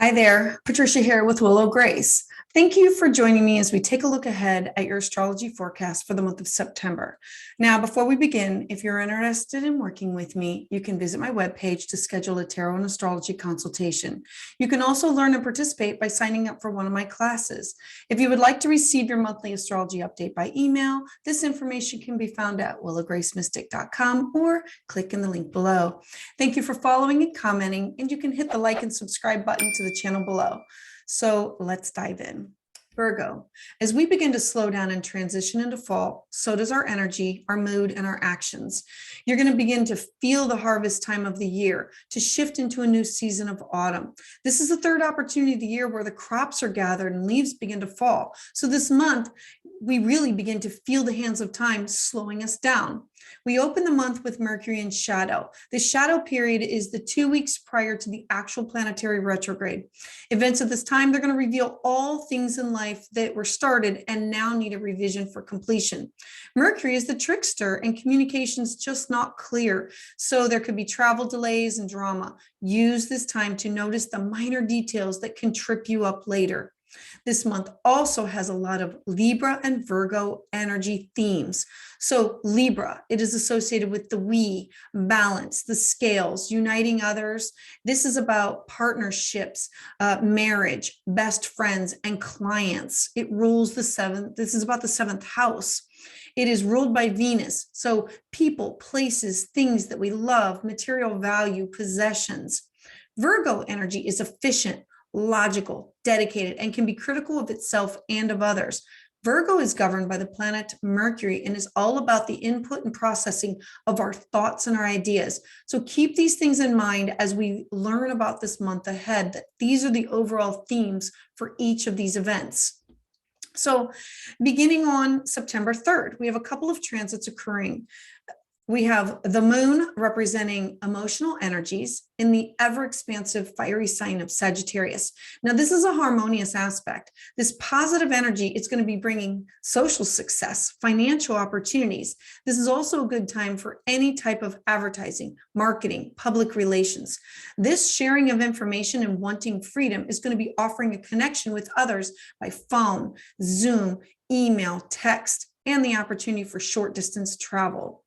Hi there, Patricia here with Willow Grace. Thank you for joining me as we take a look ahead at your astrology forecast for the month of September. Now, before we begin, if you're interested in working with me, you can visit my webpage to schedule a tarot and astrology consultation. You can also learn and participate by signing up for one of my classes. If you would like to receive your monthly astrology update by email, this information can be found at willowgracemystic.com or click in the link below. Thank you for following and commenting, and you can hit the like and subscribe button to the channel below. So let's dive in. Virgo, as we begin to slow down and transition into fall, so does our energy, our mood, and our actions. You're going to begin to feel the harvest time of the year, to shift into a new season of autumn. This is the third opportunity of the year where the crops are gathered and leaves begin to fall. So this month, we really begin to feel the hands of time slowing us down. We open the month with Mercury in shadow. The shadow period is the 2 weeks prior to the actual planetary retrograde. Events at this time, they're going to reveal all things in life that were started and now need a revision for completion. Mercury is the trickster and communication's just not clear. So there could be travel delays and drama. Use this time to notice the minor details that can trip you up later. This month also has a lot of Libra and Virgo energy themes. So Libra, it is associated with the we, balance, the scales, uniting others. This is about partnerships, marriage, best friends, and clients. It rules the seventh. This is about the seventh house. It is ruled by Venus. So people, places, things that we love, material value, possessions. Virgo energy is efficient, logical, dedicated, and can be critical of itself and of others. Virgo is governed by the planet Mercury and is all about the input and processing of our thoughts and our ideas. So keep these things in mind as we learn about this month ahead, that these are the overall themes for each of these events. So beginning on September 3rd, we have a couple of transits occurring. We have the moon representing emotional energies in the ever-expansive fiery sign of Sagittarius. Now, this is a harmonious aspect. This positive energy is going to be bringing social success, financial opportunities. This is also a good time for any type of advertising, marketing, public relations. This sharing of information and wanting freedom is going to be offering a connection with others by phone, Zoom, email, text, and the opportunity for short distance travel.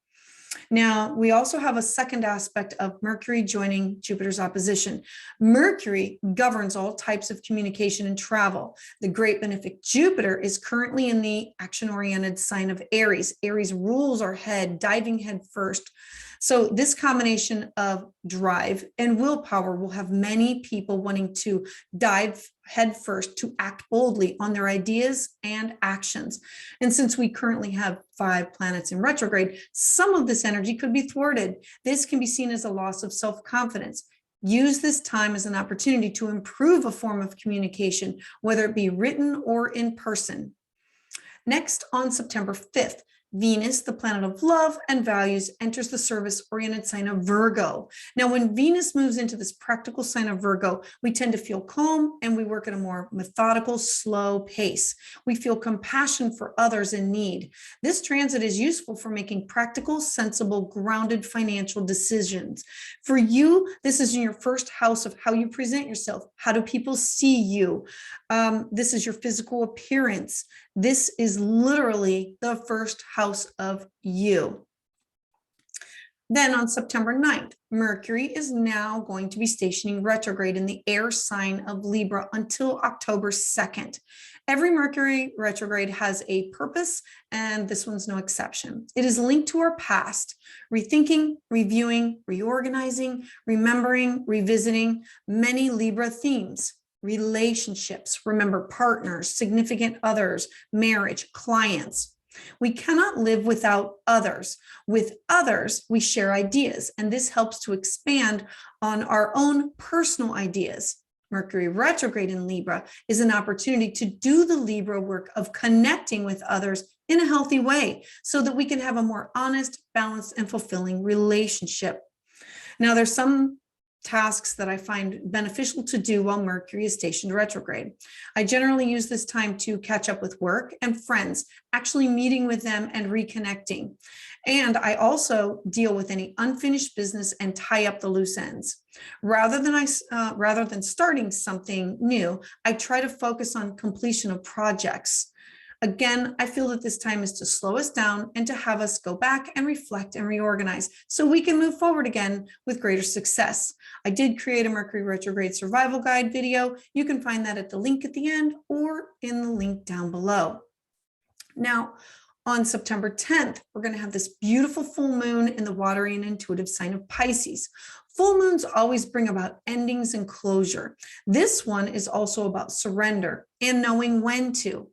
Now, we also have a second aspect of Mercury joining Jupiter's opposition. Mercury governs all types of communication and travel. The great benefic Jupiter is currently in the action-oriented sign of Aries. Aries rules our head, diving head first. So this combination of drive and willpower will have many people wanting to dive headfirst to act boldly on their ideas and actions. And since we currently have 5 planets in retrograde, some of this energy could be thwarted. This can be seen as a loss of self-confidence. Use this time as an opportunity to improve a form of communication, whether it be written or in person. Next, on September 5th, Venus, the planet of love and values, enters the service-oriented sign of Virgo. Now, when Venus moves into this practical sign of Virgo, we tend to feel calm and we work at a more methodical, slow pace. We feel compassion for others in need. This transit is useful for making practical, sensible, grounded financial decisions. For you, this is in your first house of how you present yourself. How do people see you? This is your physical appearance. This is literally the first house of you. Then on September 9th, Mercury is now going to be stationing retrograde in the air sign of Libra until October 2nd. Every Mercury retrograde has a purpose, and this one's no exception. It is linked to our past, rethinking, reviewing, reorganizing, remembering, revisiting many Libra themes. Relationships, remember partners, significant others, marriage, clients. We cannot live without others. With others, we share ideas, and this helps to expand on our own personal ideas. Mercury retrograde in Libra is an opportunity to do the Libra work of connecting with others in a healthy way so that we can have a more honest, balanced, and fulfilling relationship. Now, there's some tasks that I find beneficial to do while Mercury is stationed retrograde. I generally use this time to catch up with work and friends, actually meeting with them and reconnecting. And I also deal with any unfinished business and tie up the loose ends. Rather than starting something new, I try to focus on completion of projects. Again, I feel that this time is to slow us down and to have us go back and reflect and reorganize so we can move forward again with greater success. I did create a Mercury Retrograde Survival Guide video. You can find that at the link at the end or in the link down below. Now, on September 10th, we're going to have this beautiful full moon in the watery and intuitive sign of Pisces. Full moons always bring about endings and closure. This one is also about surrender and knowing when to.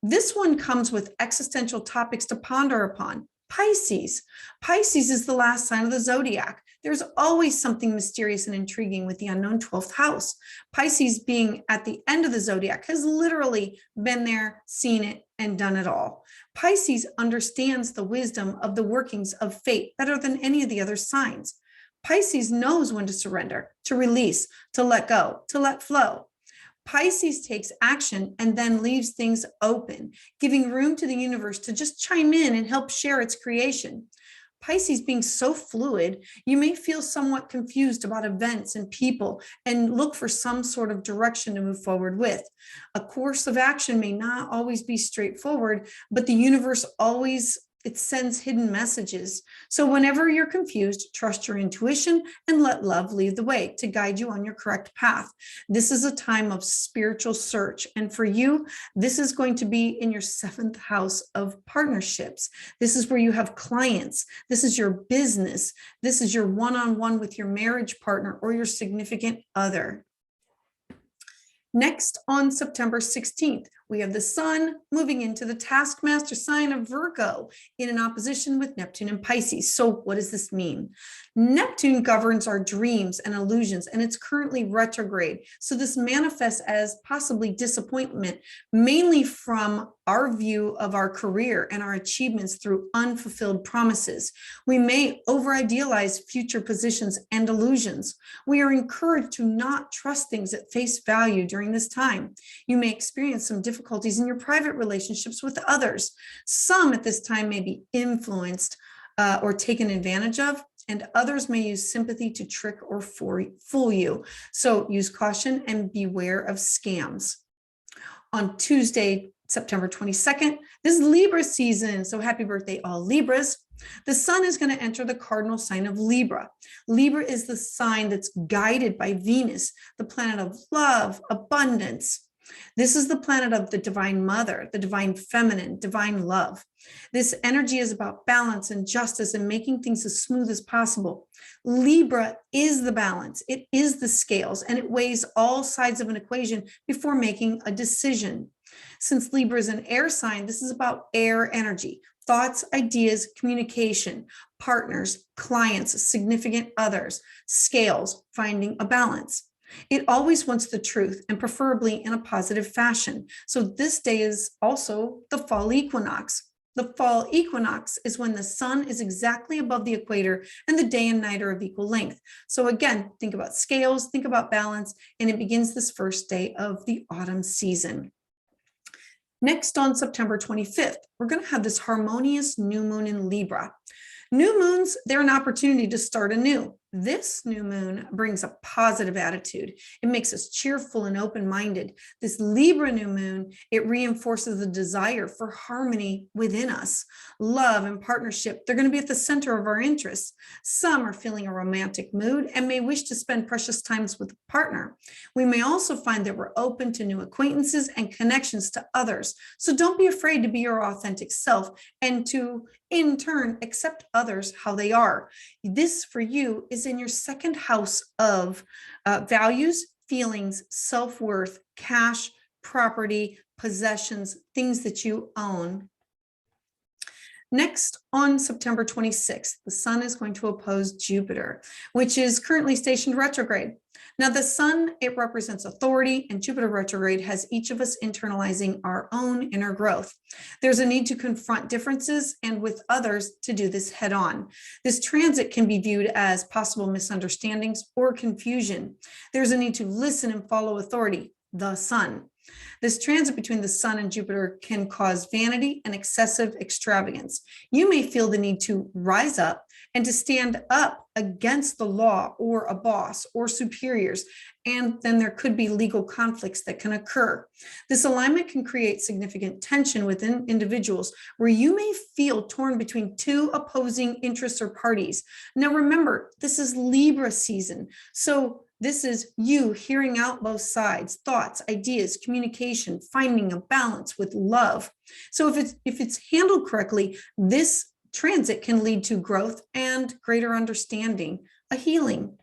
This one comes with existential topics to ponder upon. Pisces. Pisces is the last sign of the zodiac. There's always something mysterious and intriguing with the unknown 12th house. Pisces, being at the end of the zodiac, has literally been there, seen it, and done it all. Pisces understands the wisdom of the workings of fate better than any of the other signs. Pisces knows when to surrender, to release, to let go, to let flow. Pisces takes action and then leaves things open, giving room to the universe to just chime in and help share its creation. Pisces being so fluid, you may feel somewhat confused about events and people and look for some sort of direction to move forward with. A course of action may not always be straightforward, but the universe always sends hidden messages. So whenever you're confused, trust your intuition and let love lead the way to guide you on your correct path. This is a time of spiritual search. And for you, this is going to be in your 7th house of partnerships. This is where you have clients. This is your business. This is your one-on-one with your marriage partner or your significant other. Next, on September 16th, we have the sun moving into the taskmaster sign of Virgo in an opposition with Neptune and Pisces. So what does this mean? Neptune governs our dreams and illusions, and it's currently retrograde. So this manifests as possibly disappointment, mainly from our view of our career and our achievements through unfulfilled promises. We may over-idealize future positions and illusions. We are encouraged to not trust things at face value during this time. You may experience some difficulties in your private relationships with others. Some at this time may be influenced or taken advantage of, and others may use sympathy to trick or fool you. So use caution and beware of scams. On Tuesday, September 22nd, this is Libra season. So happy birthday, all Libras. The sun is going to enter the cardinal sign of Libra. Libra is the sign that's guided by Venus, the planet of love, abundance. This is the planet of the divine mother, the divine feminine, divine love. This energy is about balance and justice and making things as smooth as possible. Libra is the balance. It is the scales, and it weighs all sides of an equation before making a decision. Since Libra is an air sign, this is about air energy, thoughts, ideas, communication, partners, clients, significant others, scales, finding a balance. It always wants the truth, and preferably in a positive fashion. So this day is also the fall equinox. The fall equinox is when the sun is exactly above the equator and the day and night are of equal length. So again, think about scales, think about balance, and it begins this first day of the autumn season. Next, on September 25th, we're going to have this harmonious new moon in Libra. New moons, they're an opportunity to start anew. This new moon brings a positive attitude. It makes us cheerful and open-minded. This Libra new moon, it reinforces the desire for harmony within us. Love and partnership, they're going to be at the center of our interests. Some are feeling a romantic mood and may wish to spend precious times with a partner. We may also find that we're open to new acquaintances and connections to others. So don't be afraid to be your authentic self and to, in turn, accept others how they are. This for you is in your 2nd house of values, feelings, self-worth, cash, property, possessions, things that you own. Next, on September 26th, the sun is going to oppose Jupiter, which is currently stationed retrograde. Now, the sun, it represents authority, and Jupiter retrograde has each of us internalizing our own inner growth. There's a need to confront differences and with others to do this head on. This transit can be viewed as possible misunderstandings or confusion. There's a need to listen and follow authority, the sun. This transit between the sun and Jupiter can cause vanity and excessive extravagance. You may feel the need to rise up and to stand up against the law or a boss or superiors, and then there could be legal conflicts that can occur. This alignment can create significant tension within individuals where you may feel torn between two opposing interests or parties. Now remember, this is Libra season, so this is you hearing out both sides, thoughts, ideas, communication, finding a balance with love. So if it's handled correctly, this transit can lead to growth and greater understanding, a healing.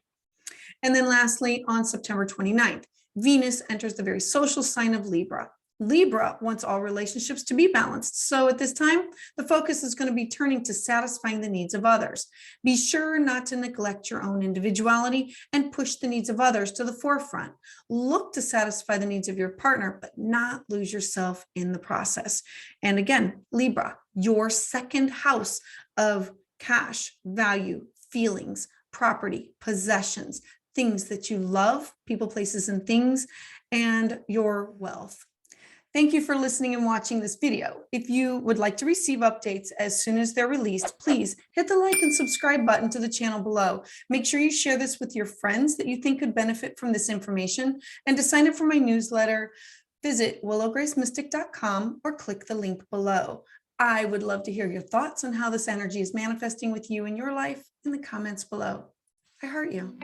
And then lastly, on September 29th, Venus enters the very social sign of Libra. Libra wants all relationships to be balanced. So at this time, the focus is going to be turning to satisfying the needs of others. Be sure not to neglect your own individuality and push the needs of others to the forefront. Look to satisfy the needs of your partner, but not lose yourself in the process. And again, Libra, your second house of cash, value, feelings, property, possessions, things that you love, people, places, and things, and your wealth. Thank you for listening and watching this video. If you would like to receive updates as soon as they're released, please hit the like and subscribe button to the channel below. Make sure you share this with your friends that you think could benefit from this information. And to sign up for my newsletter, visit willowgracemystic.com or click the link below. I would love to hear your thoughts on how this energy is manifesting with you in your life in the comments below. I heart you.